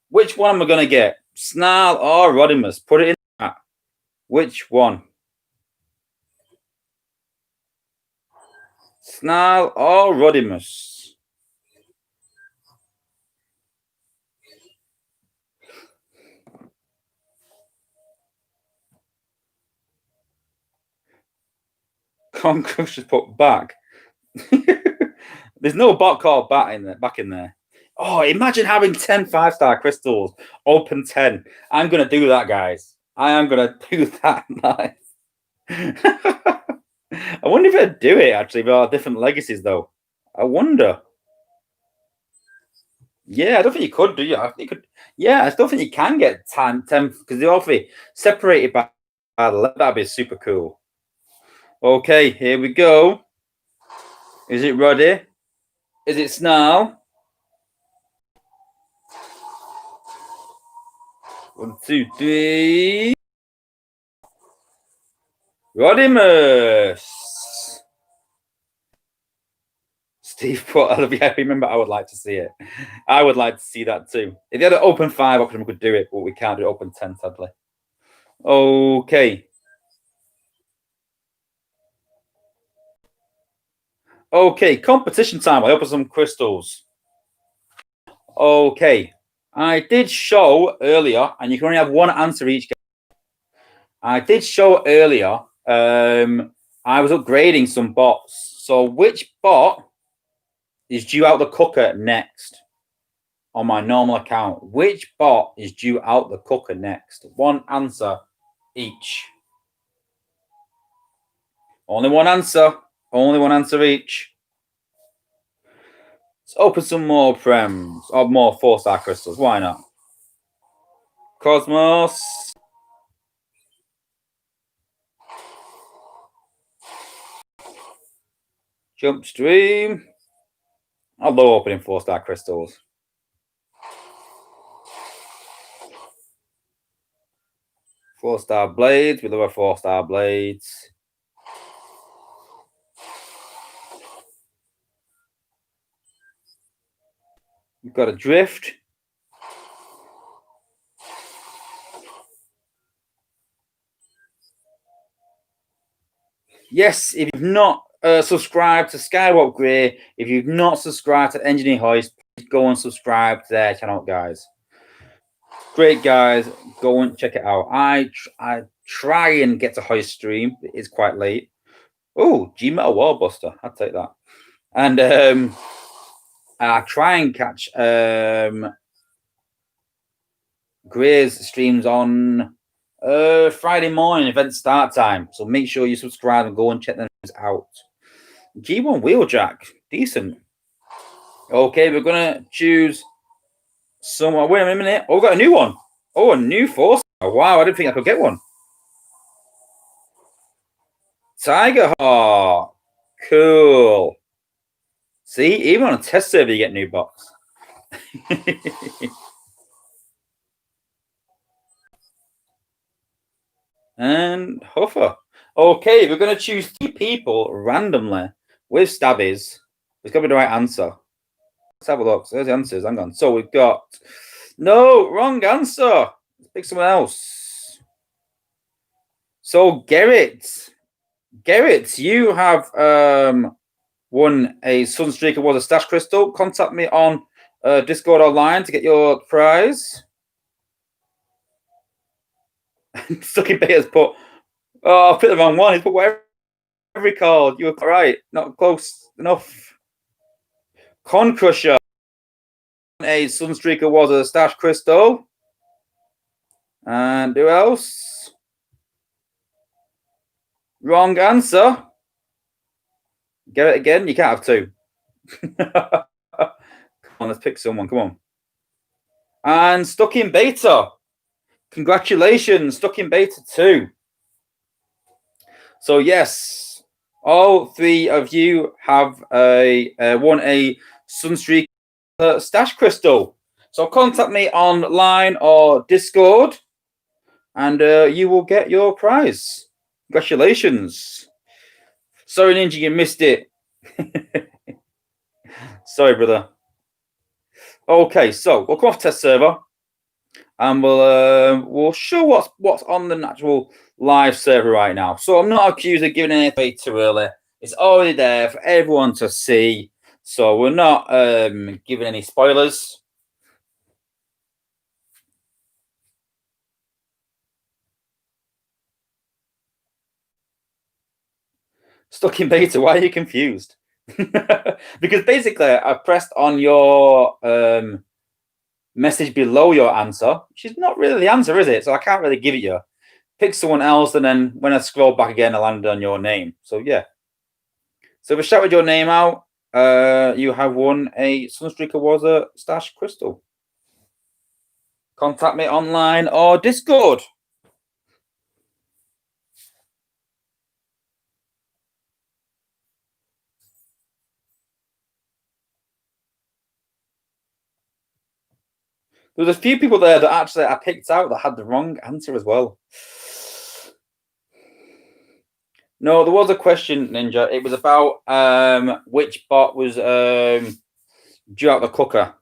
Which one am I gonna get? Snarl or Rodimus? Put it in that. Which one? Snarl or Rodimus? Concrush is put back. There's no bot called back in there. Oh, imagine having 10 5-star crystals, open 10. I'm gonna do that, guys. I am gonna do that. I wonder if I'd do it actually with our different legacies though. I wonder. Yeah, I don't think you could do. I think you could. Yeah, I still think you can get 10 because they're all separated by that'd be super cool. Okay, here we go. Is it Roddy? Is it Snarl? 1, 2, 3. Rodimus. Steve put, yeah, remember, I would like to see it. I would like to see that too. If they had an open 5 option, we could do it, but we can't do open 10, sadly. Okay. Okay, competition time. I open some crystals. Okay. I did show earlier, and you can only have one answer each game. I did show earlier, I was upgrading some bots. So which bot is due out the cooker next on my normal account? Which bot is due out the cooker next? One answer each. Only one answer. Only one answer each. Let's open some more prems or more 4-star crystals. Why not? Cosmos. Jump stream. I love opening 4-star crystals. Four-star blades. We love our 4-star blades. We've got a drift. Yes, if you've not subscribed to Skywalk Grey, if you've not subscribed to Engineer Hoist, please go and subscribe to their channel, guys. Great guys, go and check it out. I try and get to Hoist stream. It is quite late. Oh, G-Metal Wallbuster. I'll take that. And I try and catch Gray's streams on Friday morning, event start time. So make sure you subscribe and go and check them out. G1 Wheeljack. Decent. Okay, we're going to choose someone. Wait a minute. Oh, we've got a new one. Oh, a new 4-star. Wow, I didn't think I could get one. Tiger Hawk. Cool. See, even on a test server, you get new box. And Huffer. Okay, we're going to choose 3 people randomly with stabbies. It's got to be the right answer. Let's have a look. So there's the answers. Hang on. So we've got... No, wrong answer. Let's pick someone else. So Gerrit, you have won a Sunstreaker Wozza Stash Crystal. Contact me on Discord online to get your prize. Stucky Bears put... Oh, I picked the wrong one. He put whatever he called. You were right. Not close enough. Con Crusher. A Sunstreaker Wozza Stash Crystal. And who else? Wrong answer. Get it again. You can't have 2. Come on, let's pick someone. Come on. And Stuck in Beta. Congratulations, Stuck in Beta 2. So yes, all 3 of you have won a Sunstreaker Stash Crystal. So contact me online or Discord, and you will get your prize. Congratulations. Sorry, Ninja, you missed it. Sorry, brother. Okay, so we'll come off test server, and we'll show what's on the actual live server right now. So I'm not accused of giving anything too early. It's already there for everyone to see. So we're not giving any spoilers. Stuck in beta. Why are you confused? Because basically I pressed on your message below your answer, which is not really the answer, is it? So I can't really give it you. Pick someone else, and then when I scroll back again, I landed on your name. So yeah. So if I shouted your name out, you have won a Sunstreaker Wozza Stash Crystal. Contact me online or Discord. There was a few people there that actually I picked out that had the wrong answer as well. No, there was a question, Ninja. It was about which bot was due out the cooker.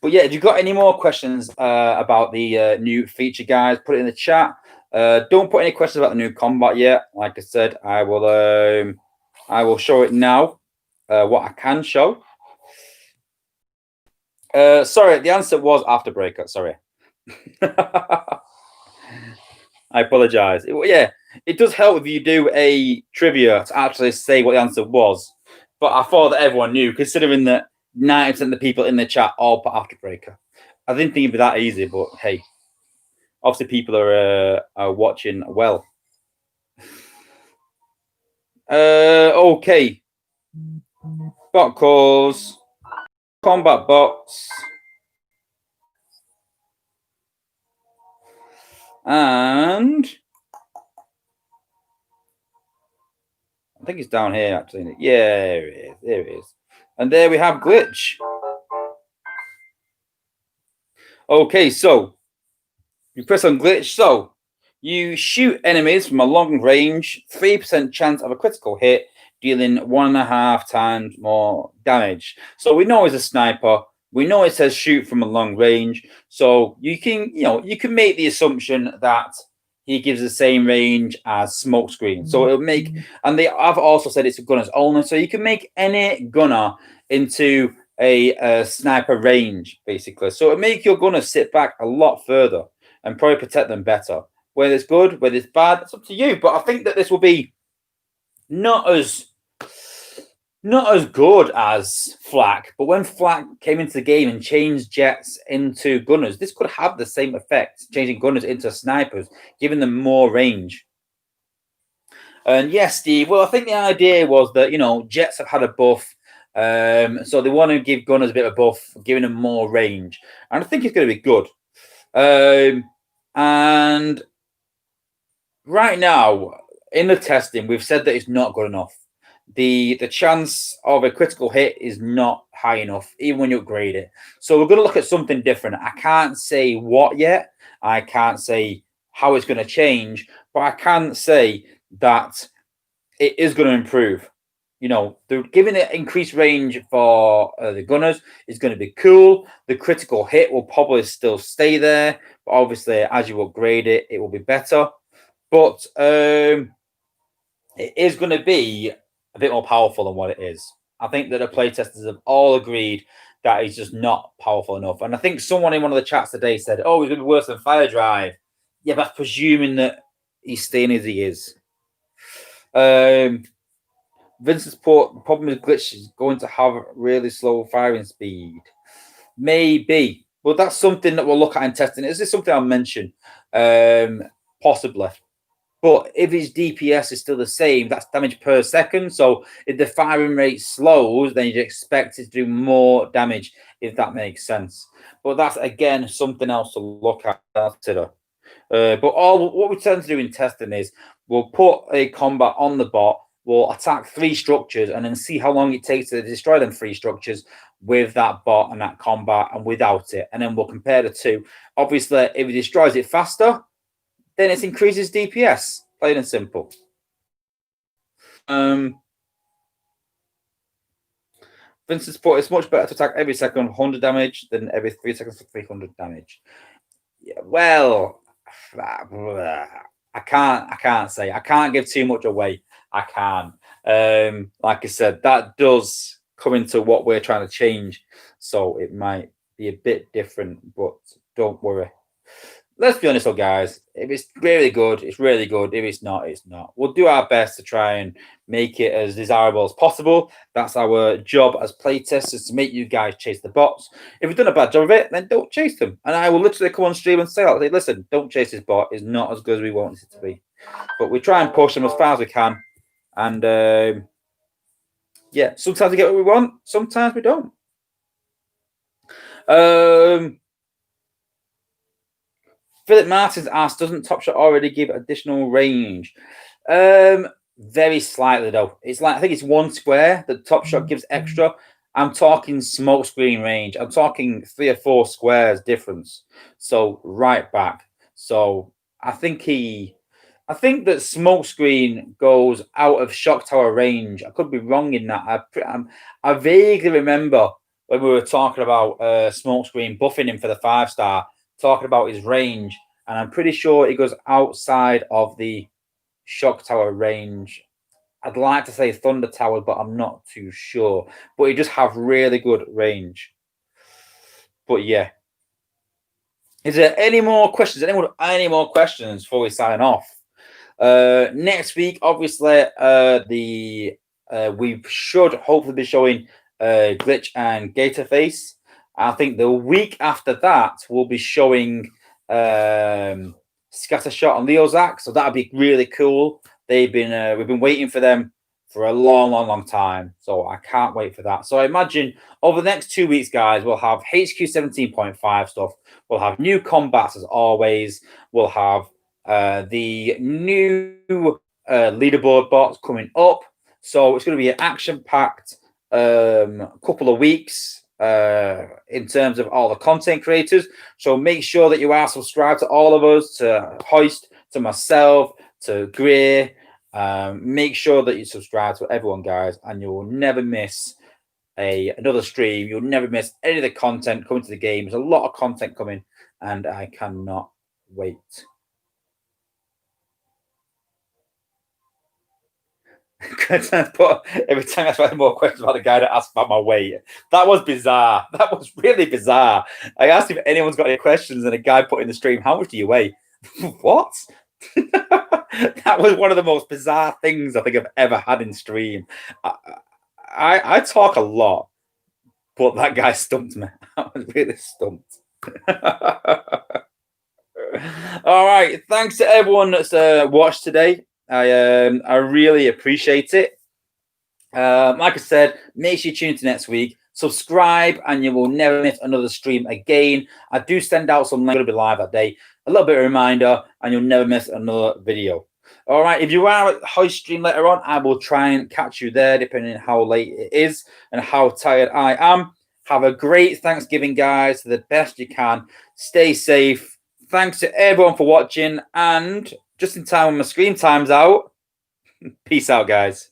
But yeah, if you've got any more questions about the new feature, guys, put it in the chat. Don't put any questions about the new combat yet. Like I said, I will show it now. What I can show. Sorry, the answer was Afterbreaker. Sorry. I apologize. Yeah, it does help if you do a trivia to actually say what the answer was. But I thought that everyone knew, considering that 90% of the people in the chat all put Afterbreaker. I didn't think it'd be that easy, but hey, obviously people are watching well. Okay. Bot calls. Combat bots. And I think it's down here, actually. Yeah, there it is. There it is. And there we have glitch. Okay, so you press on glitch. So you shoot enemies from a long range, 3% chance of a critical hit, dealing 1.5 times more damage. So we know it's a sniper. We know it says shoot from a long range. So you can make the assumption that he gives the same range as smokescreen. So it'll make, and they have also said it's a gunners only. So you can make any gunner into a sniper range, basically. So it'll make your gunner sit back a lot further and probably protect them better. Whether it's good, whether it's bad, it's up to you. But I think that this will be not as good as Flak. But when Flak came into the game and changed jets into gunners, this could have the same effect, changing gunners into snipers, giving them more range. And yes, Steve. Well, I think the idea was that jets have had a buff. So they want to give gunners a bit of a buff, giving them more range. And I think it's going to be good. And right now, in the testing, we've said that it's not good enough. The chance of a critical hit is not high enough, even when you upgrade it. So we're going to look at something different. I can't say what yet. I can't say how it's going to change, but I can say that it is going to improve. Giving it increased range for the gunners is going to be cool. The critical hit will probably still stay there, but obviously, as you upgrade it, it will be better. But it is going to be a bit more powerful than what it is. I think that the playtesters have all agreed that it's just not powerful enough. And I think someone in one of the chats today said, "Oh, he's going to be worse than Fire Drive." Yeah, but that's presuming that he's staying as he is. Vincent's problem with glitch is going to have really slow firing speed. Maybe. Well, that's something that we'll look at in testing. Is this something I'll mention? Possibly. But if his DPS is still the same, that's damage per second. So if the firing rate slows, then you'd expect it to do more damage, if that makes sense. But that's, again, something else to look at. Consider. But what we tend to do in testing is we'll put a combat on the bot, we'll attack 3 structures, and then see how long it takes to destroy them 3 structures with that bot and that combat and without it. And then we'll compare the two. Obviously, if it destroys it faster, then it increases DPS. Plain and simple. Vincent's put, it's much better to attack every second 100 damage than every 3 seconds for 300 damage. Yeah, well, I can't say. I can't give too much away. I can't. Like I said, that does come into what we're trying to change. So it might be a bit different, but don't worry. Let's be honest, though, guys. If it's really good, it's really good. If it's not, it's not. We'll do our best to try and make it as desirable as possible. That's our job as playtesters, to make you guys chase the bots. If you've done a bad job of it, then don't chase them. And I will literally come on stream and say, listen, don't chase this bot. It's not as good as we want it to be. But we try and push them as far as we can. And yeah, sometimes we get what we want. Sometimes we don't. Philip Martins asked, doesn't Top Shot already give additional range? Very slightly, though. It's like, I think it's 1 square that Top Shot gives extra. I'm talking smoke screen range. I'm talking 3 or 4 squares difference. So right back. So I think that smoke screen goes out of shock tower range. I could be wrong in that. I vaguely remember when we were talking about smoke screen buffing him for the 5-star, talking about his range, and I'm pretty sure it goes outside of the shock tower range. I'd like to say thunder tower, but I'm not too sure. But he just have really good range. But yeah. Is there any more questions? Anyone have any more questions before we sign off? Next week, obviously, we should hopefully be showing Glitch and Gatorface. I think the week after that, we'll be showing Scattershot and Leozak. So that'll be really cool. We've been waiting for them for a long time. So I can't wait for that. So I imagine over the next 2 weeks, guys, we'll have HQ 17.5 stuff. We'll have new combats as always. We'll have the new leaderboard bots coming up. So it's going to be an action-packed couple of weeks in terms of all the content creators. So make sure that you are subscribed to all of us, to Hoist, to myself, to Gray. Make sure that you subscribe to everyone, guys, and you will never miss another stream. You'll never miss any of the content coming to the game. There's a lot of content coming, and I cannot wait. But every time I find more questions about the guy that asked about my weight, that was bizarre. That was really bizarre. I asked if anyone's got any questions, and a guy put in the stream, "How much do you weigh?" What? That was one of the most bizarre things I think I've ever had in stream. I talk a lot, but that guy stumped me. I was really stumped. All right, thanks to everyone that's watched today. I really appreciate it. Like I said, make sure you tune into next week. Subscribe, and you will never miss another stream again. I do send out some links. It'll be live that day. A little bit of a reminder, and you'll never miss another video. All right, if you are at Hoist stream later on, I will try and catch you there, depending on how late it is and how tired I am. Have a great Thanksgiving, guys. The best you can. Stay safe. Thanks to everyone for watching, and just in time when my screen time's out, peace out, guys.